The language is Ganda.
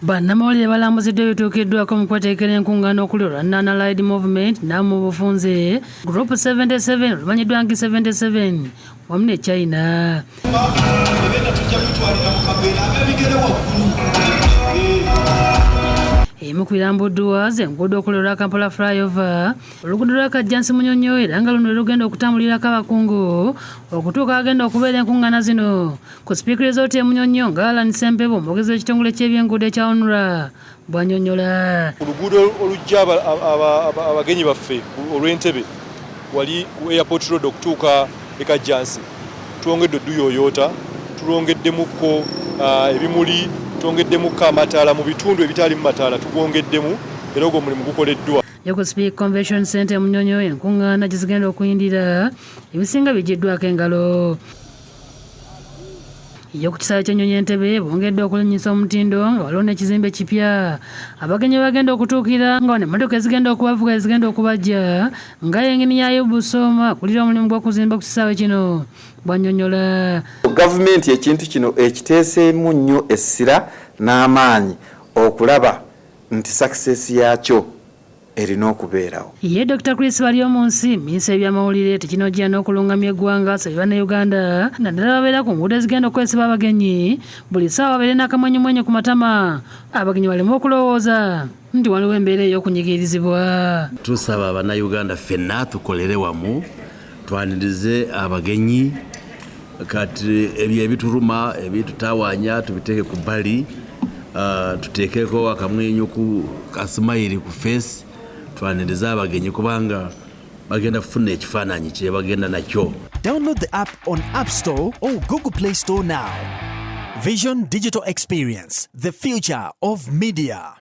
Bannamawulire balambuziddwa ebituukiddwako mu kweteekera enkungaana okuli olwa Allied Movement n'amu bufunze Group 77 olumanyiddwa nti 77 wamu ne China. Emu ku birambuddwa enguudo okuli olwa Kampala flyover oluguudo lwa Kajjansi Munyonyo era nga luno lugenda okutambulirako abakungu okutuuka agenda okubeera enkungaana zino ku sipiika z'ooti e Munyonyo nga Alan Ssempewo omwogezi w'ekitongole ky'ebyenguudo ekya ONURA bw'annyonnyola. Oluguudo olujja abagenyi baffe olw'Entebbe wali ku airport road okutuuka e Kajjansi twongedde oduyooyoota tulongeddemuko ebimuli twongeddemuko amataala mu bitundu ebitali mu mataala tugwongeddemu era ogwo omulimu gukoleddwa. Ku Speak Convention Center Munyonyo enkungaana gye zigenda okuyindira ebisinga biggyiddwako engalo. Ku kisaawe ky'ennyonyi Entebbe bongedde okulinnyisa omutindo nga waliwo n'ekizimbe kipya abagenyi bagenda okutuukira nga wano emmotoka ezigenda okubavuga ezigenda okubajja nga yengini yayo Busoma akulira omulimu gw'okuzimba ku kisaawe kino bw'annyonnyola. Gavumenti ekintu kino ekiteeseemu nnyo essira n'amaanyi okulaba nti success yaakyo erina okubeerawo. Ye Dr. Chris Baryomunsi minisita w'ebyamawulire tekinojja n'okulungamya eggwanga asabye Bannayuganda naddala babeera ku nguudo ezigenda okwesiba abagenyi buli ssaawa babeere n'akamwenyumwenyu ku matama abagenyi baleme okulowooza nti waliwo embeera ey'okunyigirizibwa. Tusaba Bannayuganda ffenna tukolere wamu twanirize abagenyi kati ebyo ebituluma ebitutawaanya tubiteeke ku bbali tuteekeko akamwenyu ku kasimayiri ku face twanirize abagenyi kubanga bagenda kufuna ekifaananyi kye bagenda nakyo. Download the app on App Store or Google Play Store now. Vision Digital Experience, the future of media.